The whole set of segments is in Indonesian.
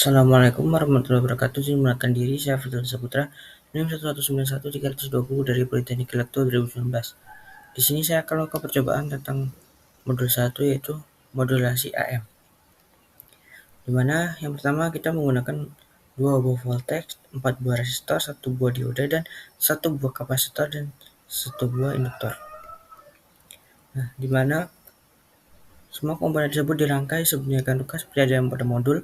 Assalamualaikum warahmatullahi wabarakatuh. Izin memperkenalkan diri, saya Firdaus Saputra, NIM 1191320 dari Politeknik Elektro 2019. Di sini saya akan melakukan percobaan tentang modul 1 yaitu modulasi AM. Di mana yang pertama kita menggunakan 2 buah voltage, 4 buah resistor, 1 buah dioda dan 1 buah kapasitor dan 1 buah induktor. Nah, di mana semua komponen tersebut dirangkai sedemikian rupa seperti ada yang pada modul.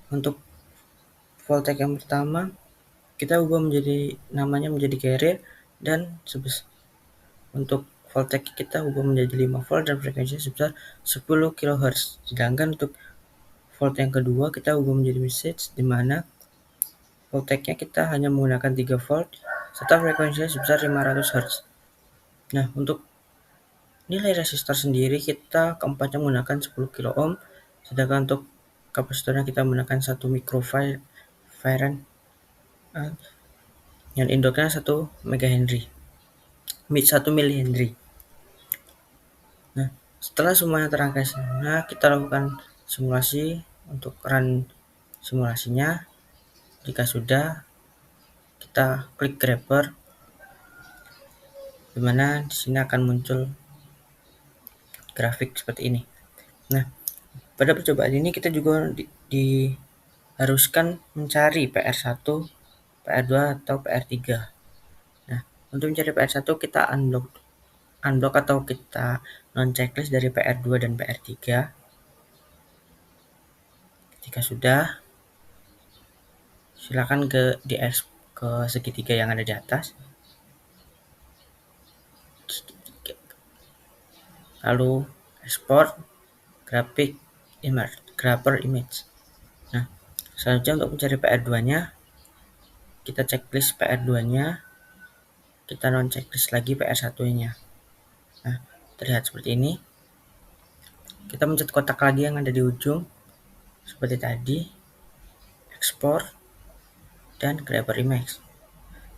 Untuk voltage yang pertama kita ubah namanya menjadi carrier dan untuk voltage kita ubah menjadi 5 volt dan frekuensinya sebesar 10 kHz. Sedangkan untuk volt yang kedua kita ubah menjadi message di mana voltage-nya kita hanya menggunakan 3 volt serta frekuensinya sebesar 500 Hz. Nah, untuk nilai resistor sendiri kita keempatnya menggunakan 10 kilo ohm, sedangkan untuk kapasitornya kita menggunakan 1 microfarad dan induktornya 1 megahenry. 1 milihenry. Nah, setelah semuanya terangkai semua, kita lakukan simulasi untuk run simulasinya. Jika sudah, kita klik grabber, di mana di sini akan muncul grafik seperti ini. Nah, pada percobaan ini kita juga diharuskan mencari PR1, PR2 atau PR3. Nah, untuk mencari PR1 kita unblock atau kita non checklist dari PR2 dan PR3. Jika sudah, silakan ke segitiga yang ada di atas. Lalu export grabber image. Nah, selanjutnya untuk mencari PR2-nya, kita checklist PR2-nya, kita non checklist lagi PR1-nya. Nah, terlihat seperti ini. Kita mencet kotak lagi yang ada di ujung seperti tadi, export dan grabber image.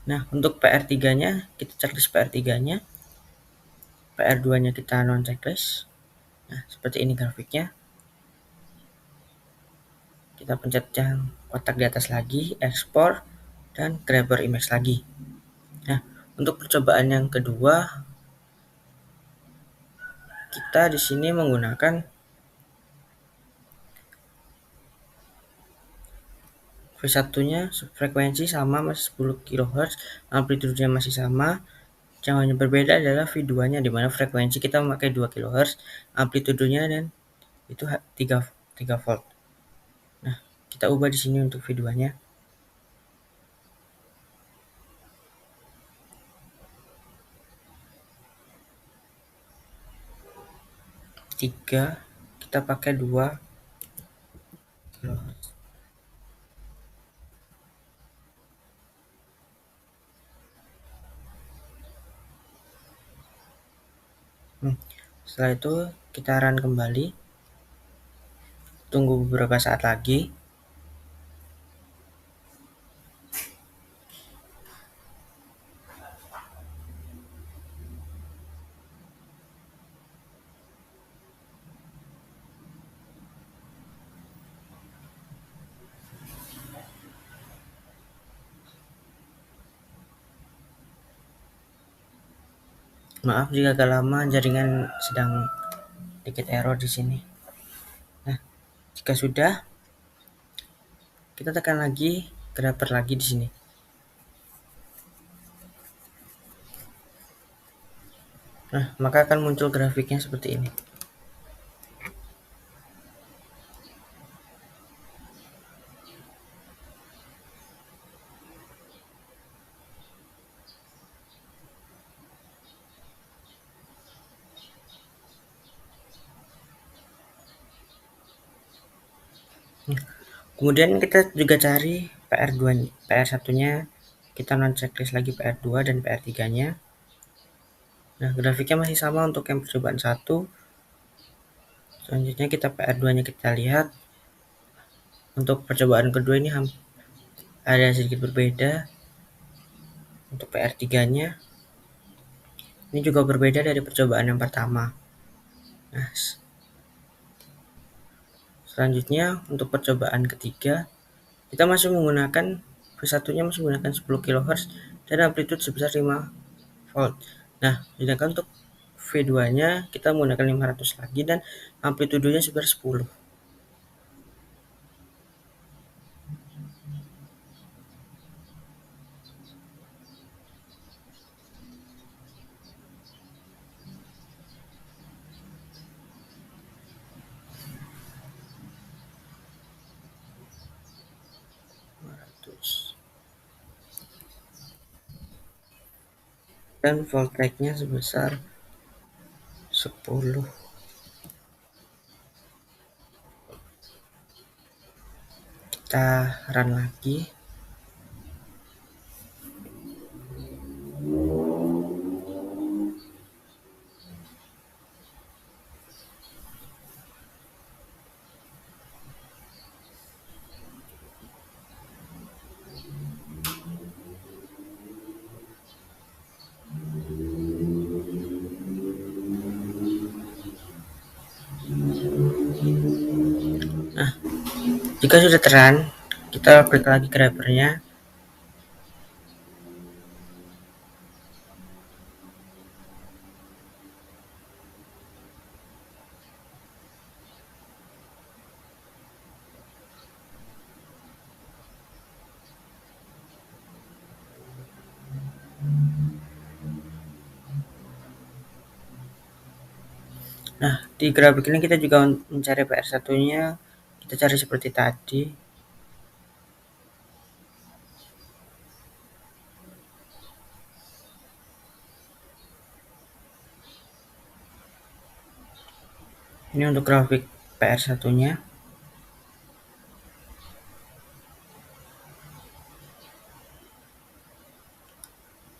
Nah, untuk PR3-nya kita checklist PR3-nya, PR2-nya kita non checklist. Nah, seperti ini grafiknya. Kita pencet yang kotak di atas lagi, export dan grabber image lagi. Nah, untuk percobaan yang kedua, kita di sini menggunakan V1-nya frekuensi sama masih 10 kHz, amplitudenya masih sama. Yang hanya berbeda adalah V2-nya di mana frekuensi kita memakai 2 kHz, amplitudenya dan itu 3 volt. Nah, kita ubah di sini untuk V2-nya. 3, kita pakai 2 kHz. Setelah itu kita run kembali, tunggu beberapa saat lagi. Maaf jika agak lama, jaringan sedang sedikit error di sini. Nah, jika sudah, kita tekan lagi grabber lagi di sini. Nah, maka akan muncul grafiknya seperti ini. Kemudian kita juga cari PR1-nya, kita non checklist lagi PR2 dan PR3-nya. Nah, grafiknya masih sama untuk yang percobaan 1. Selanjutnya kita PR2-nya kita lihat. Untuk percobaan kedua ini ada sedikit berbeda. Untuk PR3-nya ini juga berbeda dari percobaan yang pertama. Nah, selanjutnya untuk percobaan ketiga Kita masih menggunakan V1-nya masih menggunakan 10 kHz dan amplitude sebesar 5 volt. Nah, sedangkan untuk V2-nya kita menggunakan 500 lagi dan amplitudenya sebesar 10. Dan voltage-nya sebesar 10. Kita run lagi. Nah, jika sudah terang, kita klik lagi drivernya. Nah, di grafik ini kita juga mencari PR1-nya. Kita cari seperti tadi. Ini untuk grafik PR1-nya.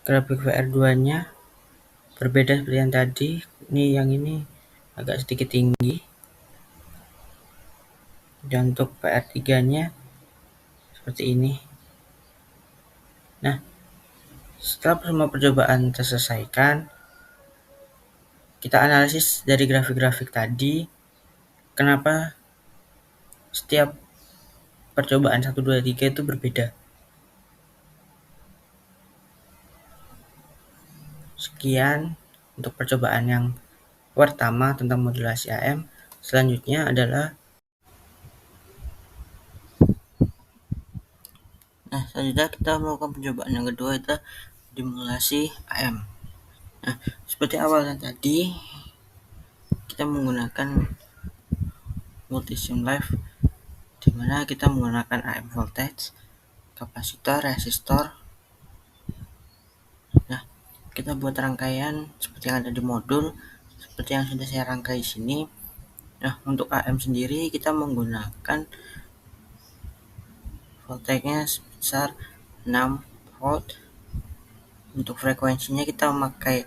Grafik VR2-nya berbeda seperti yang tadi. Yang ini agak sedikit tinggi. Dan untuk PR3-nya seperti ini. Nah, setelah semua percobaan terselesaikan, kita analisis dari grafik-grafik tadi, kenapa setiap percobaan 1, 2, 3 itu berbeda. Sekian untuk percobaan yang pertama tentang modulasi AM. Selanjutnya adalah selanjutnya kita melakukan percobaan yang kedua, itu dimodulasi AM. Nah, seperti awalnya tadi, kita menggunakan multisim live, di mana kita menggunakan AM voltage, kapasitor, resistor. Nah, kita buat rangkaian seperti yang ada di modul, seperti yang sudah saya rangkai di sini. Nah, untuk AM sendiri kita menggunakan voltage-nya sebesar 6 volt. Untuk frekuensinya kita memakai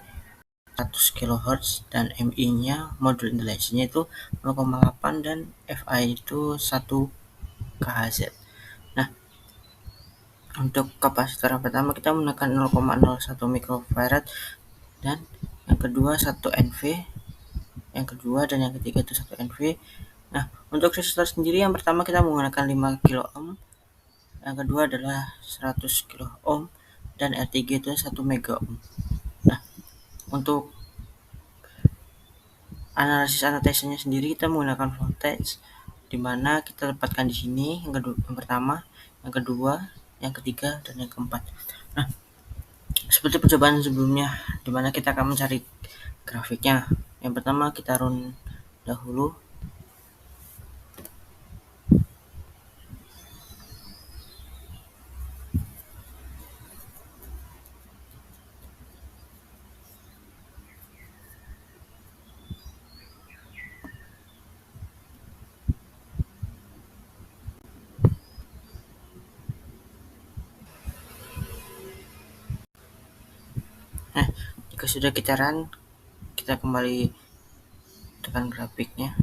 100 kHz dan MI-nya modul indulasinya itu 0,8 dan FI itu 1 kHz. Nah, untuk kapasitor yang pertama kita menggunakan 0,01 mikrofarad dan yang kedua 1 NV, yang kedua dan yang ketiga itu 1 NV. Nah, untuk resistor sendiri yang pertama kita menggunakan 5 kilo ohm, yang kedua adalah 100 kilo ohm dan R3 itu 1 mega ohm. Nah, untuk analisanya sendiri kita menggunakan voltage, di mana kita dapatkan di sini yang kedua, yang pertama, yang kedua, yang ketiga, dan yang keempat. Nah, seperti percobaan sebelumnya, di mana kita akan mencari grafiknya. Yang pertama kita run dahulu. Nah, jika sudah kita run, kita kembali tekan grafiknya.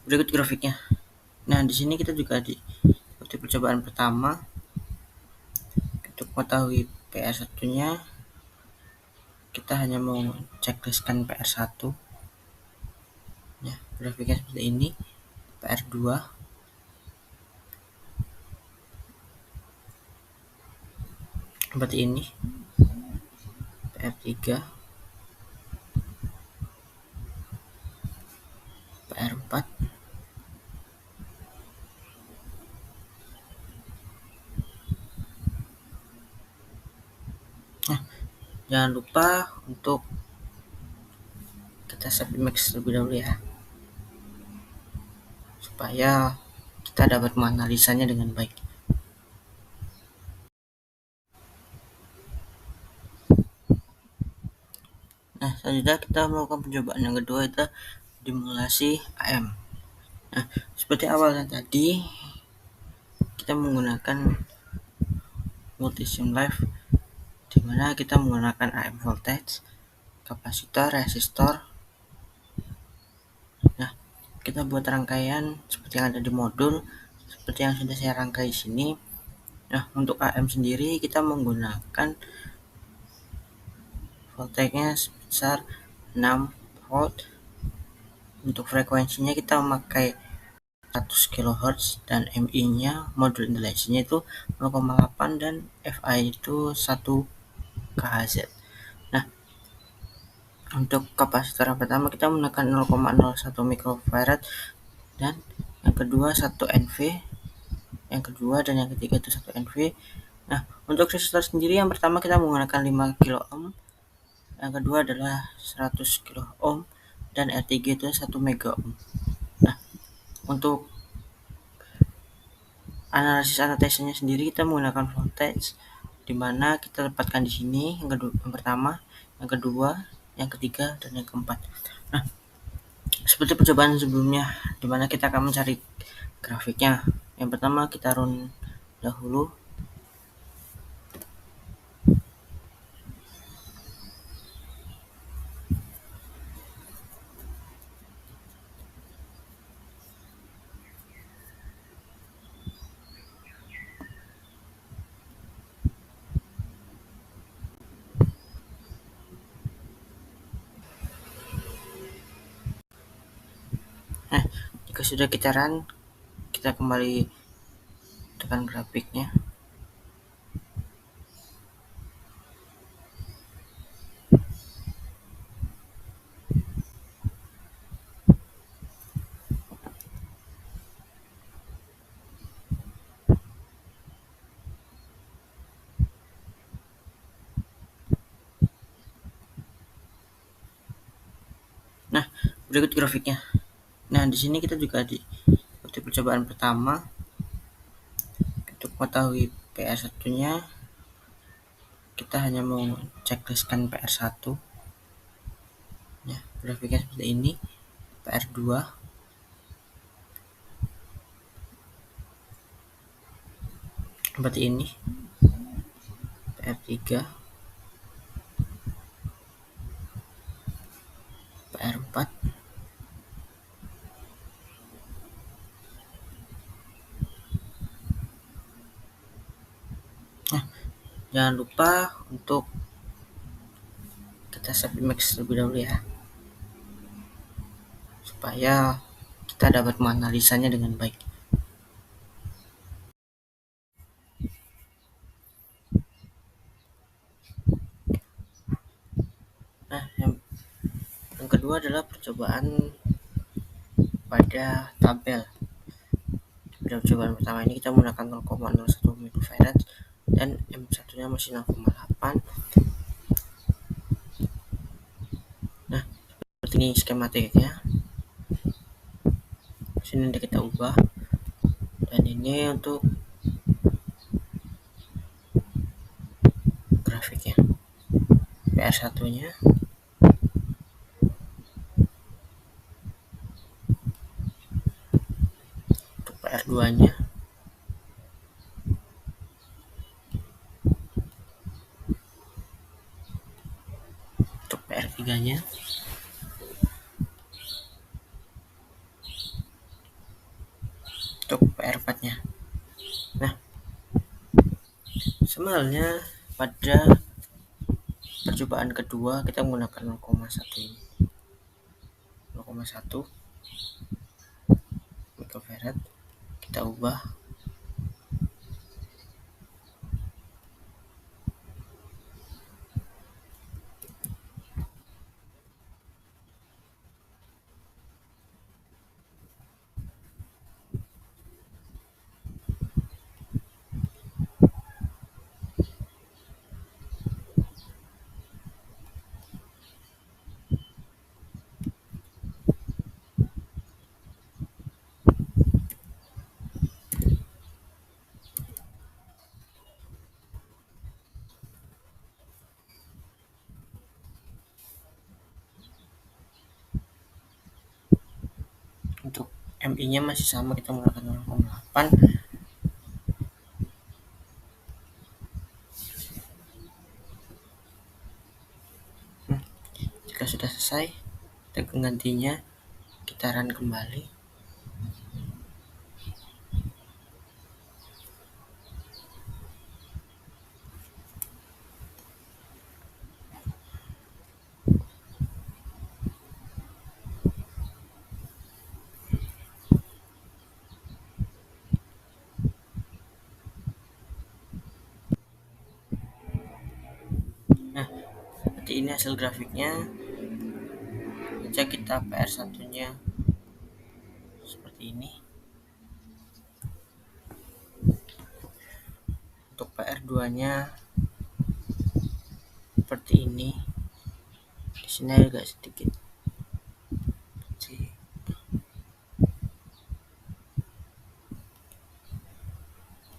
Berikut grafiknya. Nah, di sini kita juga seperti percobaan pertama. Untuk mengetahui PR1-nya, kita hanya mau checklistkan PR1. Ya, grafiknya seperti ini. PR2, seperti ini. PR3, PR4, nah, jangan lupa untuk kita save image terlebih dahulu ya, supaya kita dapat menganalisanya dengan baik. Nah, selanjutnya kita melakukan pencobaan yang kedua, itu dimulasi AM. Nah, seperti awalnya tadi, kita menggunakan multisim live, di mana kita menggunakan AM voltage, kapasitor, resistor. Nah, kita buat rangkaian seperti yang ada di modul, seperti yang sudah saya rangkai di sini. Nah, untuk AM sendiri kita menggunakan voltage-nya sebesar 6 volt. Untuk frekuensinya kita memakai 100 kHz dan MI-nya modul indulasinya itu 0,8 dan FI itu 1 kHz. Nah, untuk kapasitor yang pertama kita menggunakan 0,01 mikrofarad dan yang kedua 1 NV, yang kedua dan yang ketiga itu 1 NV. Nah, untuk resistor sendiri yang pertama kita menggunakan 5 kilo ohm, yang kedua adalah 100 kilo ohm dan R3 itu 1 mega ohm. Nah, untuk analisanya sendiri kita menggunakan voltage, di mana kita dapatkan di sini yang kedua, yang pertama, yang kedua, yang ketiga, dan yang keempat. Nah, seperti percobaan sebelumnya, di mana kita akan mencari grafiknya. Yang pertama kita run dahulu. Nah, jika sudah kita run, kita kembali tekan grafiknya. Nah, berikut grafiknya. Nah, di sini kita juga seperti percobaan pertama. Untuk mengetahui PR1-nya, kita hanya mau checklistkan PR1. Ya, grafiknya seperti ini. PR2, seperti ini. PR3, PR4, nah, jangan lupa untuk kita save image terlebih dahulu ya, supaya kita dapat menganalisanya dengan baik. Nah, yang kedua adalah percobaan pada tabel. Pada percobaan pertama ini kita menggunakan 0,01 mikrofarad dan M1-nya masih 0,8. Nah, seperti ini skematiknya. Sini kita ubah, dan ini untuk grafiknya. PR1-nya, untuk PR2-nya, untuk PR3-nya, Sama halnya pada percobaan kedua kita menggunakan 0,1 ini. 0,1 mikrofarad kita ubah untuk MI nya masih sama, kita menggunakan 0,8. Jika sudah selesai, kita penggantinya, kita run kembali. Nah, seperti ini hasil grafiknya. Saja kita PR1 nya seperti ini. Untuk PR2 nya seperti ini. Di sini agak sedikit kecil.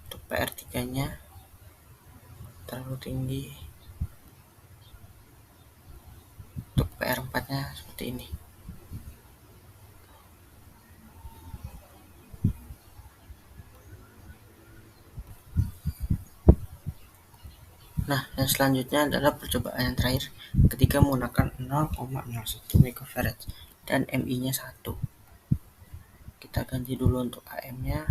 Untuk PR3 nya terlalu tinggi. Untuk PR4 nya seperti ini. Nah, yang selanjutnya adalah percobaan yang terakhir ketika menggunakan 0,01 mikrofarad dan MI nya 1. Kita ganti dulu untuk AM nya,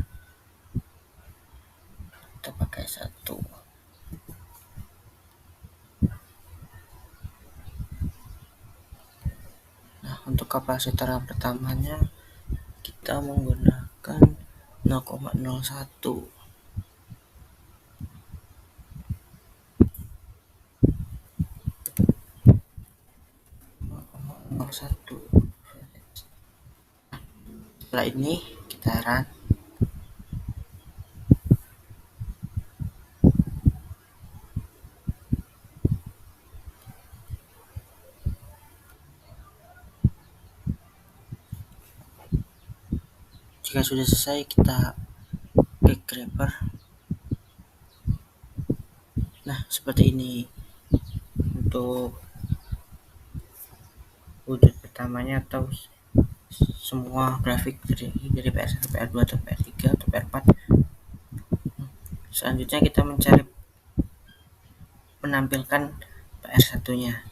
kita pakai 1. Nah, untuk kapasitor pertamanya kita menggunakan 0,01. Setelah ini kita run. Jika sudah selesai, kita klik grabber. Nah, seperti ini untuk wujud pertamanya atau semua grafik dari PR1, PR2 atau PR3 atau PR4. Selanjutnya kita mencari menampilkan PR1 nya.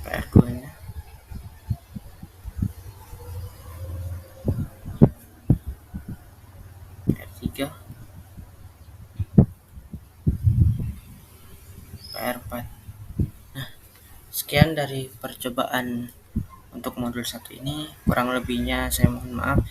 PR2 nya PR3, PR4. Nah, sekian dari percobaan untuk modul 1 ini. Kurang lebihnya saya mohon maaf.